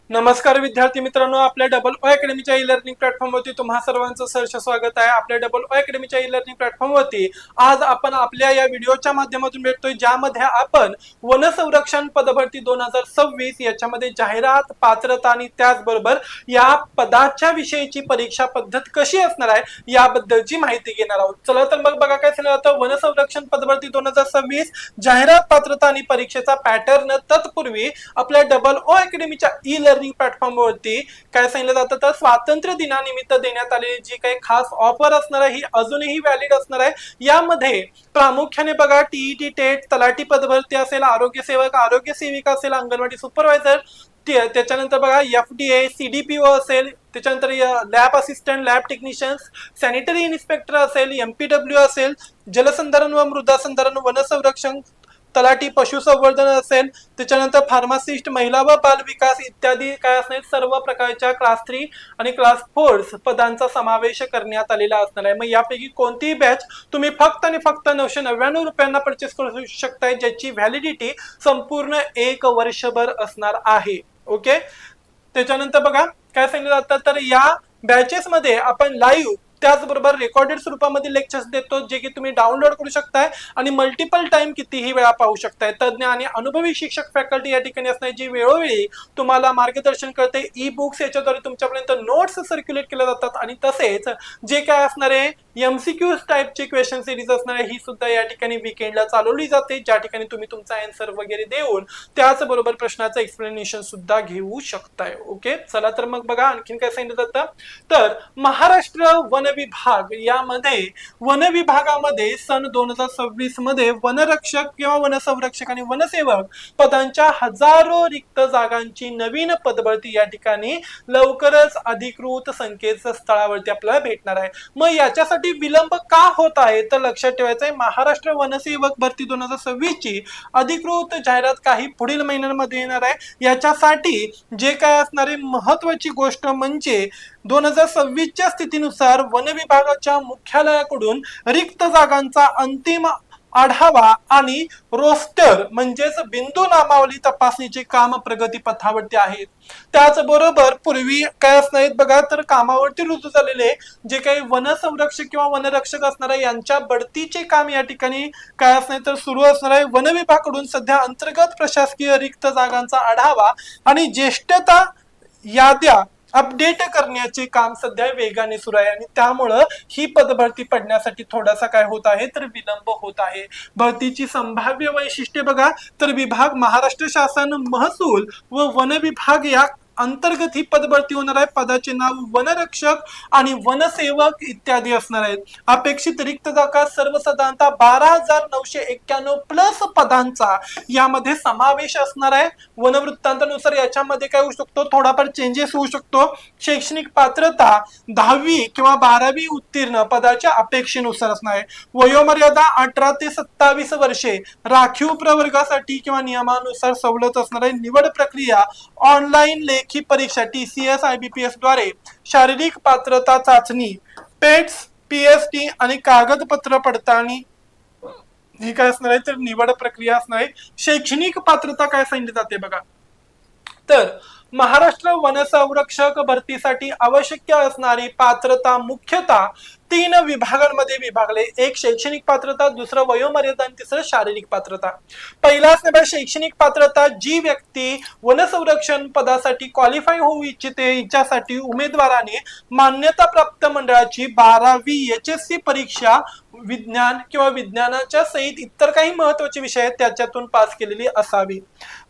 नमस्कार विद्यार्थी मित्रांनो, आपल्या डबल ओ अकॅडमीच्या ई लर्निंग प्लॅटफॉर्मवरती तुम्हा सर्वांचं सहर्ष स्वागत आहे। आपल्या डबल ओ अकॅडमीच्या ई लर्निंग प्लॅटफॉर्मवरती आज आपण आपल्या या व्हिडिओच्या माध्यमातून भेटतोय, ज्यामध्ये आपण वन संरक्षण पदभरती 2026 याच्यामध्ये जाहिरात, पात्रता आणि त्याचबरोबर या पदाच्या विषयीची परीक्षा पद्धत कशी असणार आहे याबद्दलची माहिती घेणार आहोत। चला तर मग बघा काय सांगितलं जातं। वन संरक्षण पदभरती 2026 जाहिरात, पात्रता आणि परीक्षेचा पॅटर्न। तत्पूर्वी आपल्या डबल ओ अकॅडमीच्या ई लर्निंग प्लॅटफॉर्म वरती काय सांगितलं जातं, तर स्वातंत्र्य दिनानिमित्त देण्यात आलेली जी काही खास ऑफर असणार आहे ही अजूनही व्हॅलिड असणार आहे। यामध्ये प्रामुख्याने बघा टीईटी, टेट, तलाठी पदभरती असेल, आरोग्य सेवक, आरोग्य सेविका असेल, अंगणवाडी सुपरवायझर, त्याच्यानंतर बघा एफडीए, सीडीपीओ असेल, त्याच्यानंतर lab assistant, lab technicians, sanitary inspector असेल, एमपीडब्ल्यू असेल, जलसंधारण व मृदा संधारण, वन संरक्षण, तलाठी, पशुसंवर्धन असेल, त्याच्यानंतर फार्मासिस्ट, महिला व बाल विकास इत्यादी काय असणार, सर्व प्रकारच्या क्लास 3 आणि क्लास 4 पदांचा समावेश करण्यात आलेला असणार आहे। मग यापैकी कोणतीही बॅच तुम्ही फक्त आणि फक्त 999 रुपयांना परचेस करू शकताय, ज्याची व्हॅलिडिटी संपूर्ण 1 वर्षभर असणार आहे। ओके, त्याच्यानंतर बघा काय सांगितलं जातं, तर या बॅचेस मध्ये आपण लाईव्ह त्याचबरोबर रेकॉर्डेड स्वरूपामध्ये लेक्चर्स देतो, जे की तुम्ही डाउनलोड करू शकताय आणि मल्टिपल टाइम कितीही वेळा पाहू शकताय। तज्ञ आणि अनुभवी शिक्षक फॅकल्टी या ठिकाणी असणार, जी वेळोवेळी तुम्हाला मार्गदर्शन करते। ई बुक्स याच्याद्वारे तुमच्यापर्यंत नोट्स सर्क्युलेट केल्या जातात आणि तसेच जे काय असणार आहे एमसीक्यू टाइपचे क्वेश्चन सिरीज असणार आहे, ही सुद्धा या ठिकाणी वीकेंडला चालवली जाते, ज्या ठिकाणी तुम्ही तुमचा आन्सर वगैरे देऊन त्याचबरोबर प्रश्नाचं एक्सप्लेनेशन सुद्धा घेऊ शकताय। ओके, चला तर मग बघा आणखीन काय सांगितलं जातं, तर महाराष्ट्र वन विभाग यामध्ये वन विभागामध्ये सन 2026 मध्ये वनरक्षक किंवा वनसंरक्षक आणि वनसेवक पदांच्या हजारो रिक्त जागांची नवीन पदभरती या ठिकाणी लवकरच अधिकृत संकेतस्थळावरती आपल्याला भेटणार आहे। मग याच्यासाठी विलंब का होत आहे, तर लक्षात ठेवायचं आहे, महाराष्ट्र वनसेवक भरती 2026 ची अधिकृत जाहिरात काही पुढील महिन्यांमध्ये येणार आहे। याच्यासाठी जे काय असणारे महत्वाची गोष्ट म्हणजे 2026 च्या स्थितीनुसार वन विभागाच्या मुख्यालयाकडून रिक्त जागांचा अंतिम आढावा आणि रोस्टर म्हणजेच बिंदू नामावली तपासणीचे काम प्रगतीपथावरती आहेत। त्याचबरोबर पूर्वी काय असणार बघा, तर कामावरती रुजू झालेले जे काही वन संरक्षक किंवा वनरक्षक असणार आहे यांच्या बढतीचे काम या ठिकाणी काय असणार तर सुरू असणार आहे। वन विभागाकडून सध्या अंतर्गत प्रशासकीय रिक्त जागांचा आढावा आणि ज्येष्ठता याद्या अपडेट करण्याचे काम सध्या वेगाने सुरू आहे आणि त्यामुळं ही पदभरती पडण्यासाठी थोडासा काय होत आहे, तर विलंब होत आहे। भरतीची संभाव्य वैशिष्ट्ये बघा, तर विभाग महाराष्ट्र शासन महसूल व वन विभाग या अंतर्गत ही पदभरती होणार आहे। पदाचे नाव वनरक्षक आणि वनसेवक इत्यादी असणार आहेत। अपेक्षित रिक्त जागा सर्वसाधारणतः 12,991 प्लस पदांचा यामध्ये समावेश असणार आहे। वनवृत्तांतानुसार याच्यामध्ये काय होऊ शकतो, थोडाफार चेंजेस होऊ शकतो। शैक्षणिक पात्रता 10वी किंवा 12वी उत्तीर्ण पदाच्या अपेक्षेनुसार असणार आहे। वयोमर्यादा 18 ते 27 वर्षे। राखीव प्रवर्गासाठी किंवा नियमानुसार सवलत असणार आहे। निवड प्रक्रिया ऑनलाईन लेखी परीक्षा TCS IBPS द्वारे, शारीरिक पात्रता चाचणी, पेट्स, PST आणि कागदपत्र पडताळणी ही काय असणार आहे, तर निवड प्रक्रिया असणार आहे। शैक्षणिक पात्रता काय सांगितली जाते बघा, तर महाराष्ट्र वनसंरक्षक भरतीसाठी आवश्यक असणारी पात्रता मुख्यतः 3 विभागांमध्ये विभागले। एक शैक्षणिक पात्रता, दुसरं वयोमर्यादा आणि तिसरं शारीरिक पात्रता। पहिला असणार शैक्षणिक पात्रता, जी व्यक्ती वनसंरक्षण पदासाठी क्वालिफाय होऊ इच्छिते हिच्यासाठी उमेदवाराने मान्यता प्राप्त मंडळाची 12वी HSC परीक्षा विज्ञान किंवा विज्ञानाच्या सहित इतर काही महत्त्वाचे विषय आहेत त्याच्यातून पास केलेली असावी।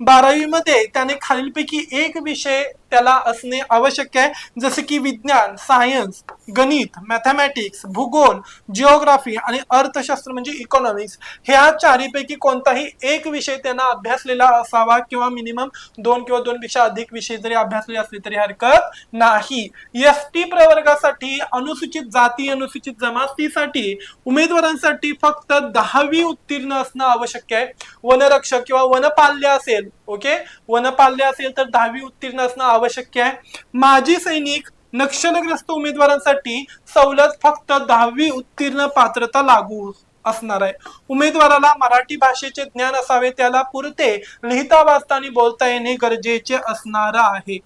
12वी मध्ये त्याने खालीलपैकी एक विषय त्याला असणे आवश्यक आहे, जसे की विज्ञान, सायन्स, गणित, मॅथमॅटिक्स, भूगोल, जिओग्राफी आणि अर्थशास्त्र म्हणजे इकॉनॉमिक्स, ह्या चारीपैकी कोणताही एक विषय त्यांना अभ्यासलेला असावा किंवा मिनिमम 2 किंवा 2 पेक्षा अधिक विषय जरी अभ्यासले असले तरी हरकत नाही। ST प्रवर्गासाठी, अनुसूचित जाती, अनुसूचित जमातीसाठी उमेदवारांसाठी फक्त 10वी उत्तीर्ण असणं आवश्यक आहे। वनरक्षक किंवा वनपाल्य असेल, ओके, वनपाल्य असेल तर 10वी उत्तीर्ण असणं आवश्यक आहे। माजी सैनिक, नक्षलग्रस्त उमेदवारांसाठी सवलत फक्त 10वी उत्तीर्ण पात्रता लागू असणार आहे। उमेदवाराला मराठी भाषेचे ज्ञान असावे, त्याला पुरते लिहिता वाचता आणि बोलता येणे गरजेचे असणार आहे।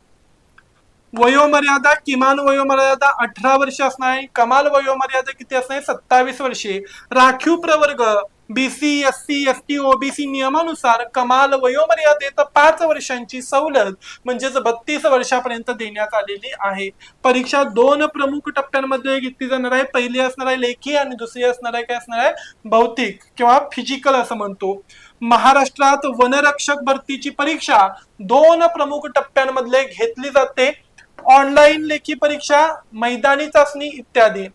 वयोमर्यादा, किमान वयोमर्यादा 18 वर्ष असणार आहे, कमाल वयोमर्यादा किती असणार आहे 27 वर्षे. राखीव प्रवर्ग बीसी, एससी, एसटी, ओबीसी नियमानुसार कमाल वयोमर्यादेत 5 वर्षांची सवलत म्हणजेच 32 वर्षापर्यंत देण्यात आलेली आहे. परीक्षा दोन प्रमुख टप्प्यांमध्ये घेतली जाणार आहे. पहिली असणार आहे लेखी आणि दुसरी असणार आहे काय असणार आहे भौतिक किंवा फिजिकल असं म्हणतो. महाराष्ट्रात वनरक्षक भरतीची परीक्षा दोन प्रमुख टप्प्यांमध्ये घेतली जाते. ऑनलाईन लेखी परीक्षा, मैदानी चाचणी इत्यादी.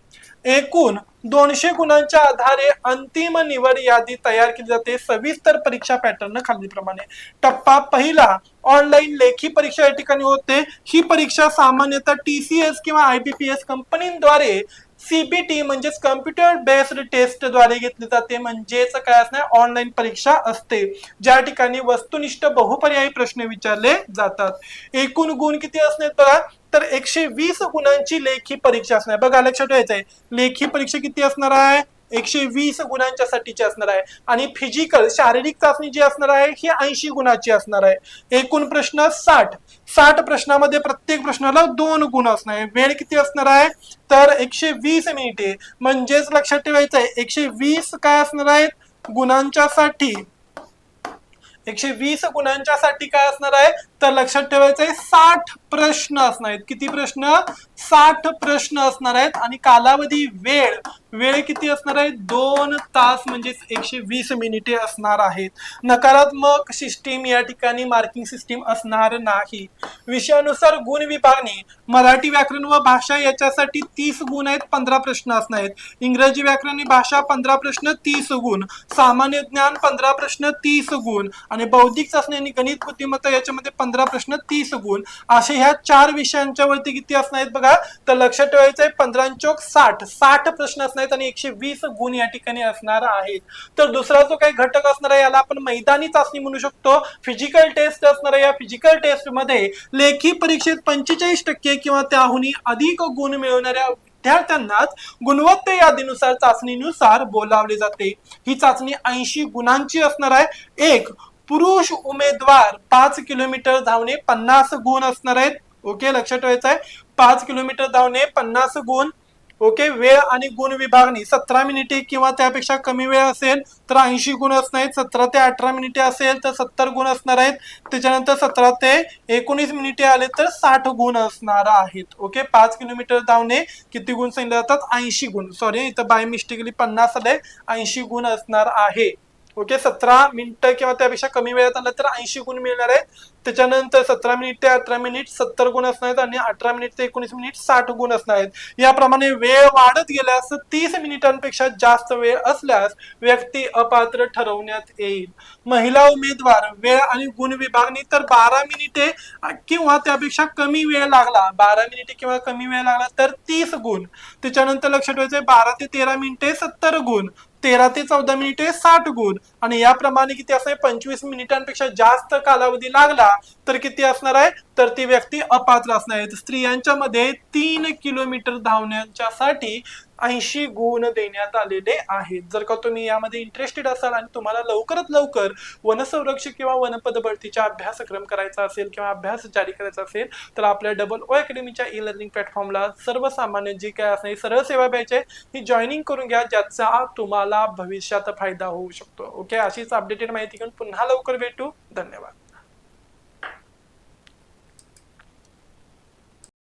एकूण 200 गुणांच्या आधारे अंतिम निवड यादी तयार केली जाते. सविस्तर परीक्षा पॅटर्न खालीलप्रमाणे. टप्पा पहिला ऑनलाईन लेखी परीक्षा या ठिकाणी होते. ही परीक्षा सामान्यतः TCS किंवा IBPS कंपनीद्वारे CBT म्हणजेच कम्प्युटर बेस्ड टेस्ट द्वारे घेतली जाते. म्हणजेच काय असणार ऑनलाईन परीक्षा असते ज्या ठिकाणी वस्तुनिष्ठ बहुपर्यायी प्रश्न विचारले जातात. एकूण गुण किती असणार बघा तर 120 गुणांची लेखी परीक्षा असणार. बघा लक्षात ठेवायचंय लेखी परीक्षा किती असणार आहे 120 गुणांच्या साठीची असणार आहे. आणि फिजिकल शारीरिक चाचणी जी असणार आहे ही 80 गुणाची असणार आहे. एकूण प्रश्न 60 प्रश्नामध्ये प्रत्येक प्रश्नाला 2 गुण असणार आहे. वेळ किती असणार आहे तर 120 मिनिटे. म्हणजेच लक्षात ठेवायचं आहे 120 काय असणार आहेत गुणांच्या साठी 120 गुणांच्या साठी काय असणार आहे तर लक्षात ठेवायचं आहे 60 प्रश्न असणार आहेत. किती प्रश्न 60 प्रश्न असणार आहेत. आणि कालावधी वेळ किती असणार आहे 2 तास म्हणजेच 120 मिनिटे असणार आहेत. नकारात्मक सिस्टीम या ठिकाणी मार्किंग सिस्टीम असणार नाही. विषयानुसार गुण विभागणी मराठी व्याकरण व भाषा याच्यासाठी 30 गुण आहेत 15 प्रश्न असणार आहेत. इंग्रजी व्याकरण आणि भाषा 15 प्रश्न 30 गुण. सामान्य ज्ञान 15 प्रश्न 30 गुण. आणि बौद्धिक चाचणी आणि गणित बुद्धिमत्ता याच्यामध्ये 15 प्रश्न 30 गुण. असे ह्या 4 विषयांच्या वरती किती असणार आहेत बघा तर लक्षात ठेवायचं आहे 15 चौक 60 प्रश्न असणार आहेत आणि 120 गुण या ठिकाणी असणार आहेत. तर दुसरा जो काही घटक असणार आहे याला आपण मैदानी चाचणी म्हणू शकतो. फिजिकल टेस्ट असणार आहे. या फिजिकल टेस्ट मध्ये लेखी परीक्षेत 45% किंवा त्याहून अधिक गुण मिळवणाऱ्या विद्यार्थ्यांनाच गुणवत्ता यादीनुसार चाचणीनुसार बोलावले जाते. ही चाचणी 80 गुणांची असणार आहे. एक पुरुष उमेदवार 5 किलोमीटर धावणे 50 गुण असणार आहेत. ओके लक्षात ठेवायचं आहे 5 किलोमीटर धावणे 50 गुण. ओके वेळ आणि गुण विभागणी 17 मिनिटे किंवा त्यापेक्षा कमी वेळ असेल तर 80 गुण असणार आहेत. 17 ते 18 मिनिटे असेल तर 70 गुण असणार आहेत. त्याच्यानंतर 17 ते 19 मिनिटे आले तर 60 गुण असणार आहेत. ओके 5 किलोमीटर धावणे किती गुण सांगितले जातात 80 गुण. सॉरी इथं बाय मिस्टेकली 50 आले 80 गुण असणार आहे. ओके 17 मिनिटं किंवा त्यापेक्षा कमी वेळात आलं तर 80 गुण मिळणार आहेत. त्याच्यानंतर 17 मिनिट ते 18 मिनिट 70 गुण असणार आहेत आणि 18 मिनिट ते 19 मिनिट 60 गुण असणार आहेत. याप्रमाणे वेळ वाढत गेल्यास 30 मिनिटांपेक्षा जास्त वेळ असल्यास व्यक्ती अपात्र ठरवण्यात येईल. महिला उमेदवार वेळ आणि गुण विभागणी तर 12 मिनिटे किंवा त्यापेक्षा कमी वेळ लागला 12 मिनिटे किंवा कमी वेळ लागला तर 30 गुण. त्याच्यानंतर लक्षात ठेवायचं 12 ते 13 मिनिटे 70 गुण. 13 ते 14 मिनिटे 60 गुण. आणि याप्रमाणे किती असणार 25 मिनिटांपेक्षा जास्त कालावधी लागला तर किती असणार आहे तर ती व्यक्ती अपात्र असणार आहे. स्त्रियांच्या मध्ये 3 किलोमीटर धावण्यासाठी 80 गुण देण्यात आलेले आहेत. जर का तुम्ही यामध्ये इंटरेस्टेड असाल आणि तुम्हाला लवकरात लवकर वनसंरक्षक किंवा वनपद भरतीचा अभ्यासक्रम करायचा असेल किंवा अभ्यास जारी करायचा असेल तर आपल्या डबल ओ अकॅडमीच्या ई लर्निंग प्लॅटफॉर्मला सर्वसामान्य जी काय असणार सरळ सेवा बॅच आहे ही जॉईनिंग करून घ्या ज्याचा तुम्हाला भविष्यात फायदा होऊ शकतो. ओके अशीच अपडेटेड माहिती घेऊन पुन्हा लवकर भेटू. धन्यवाद.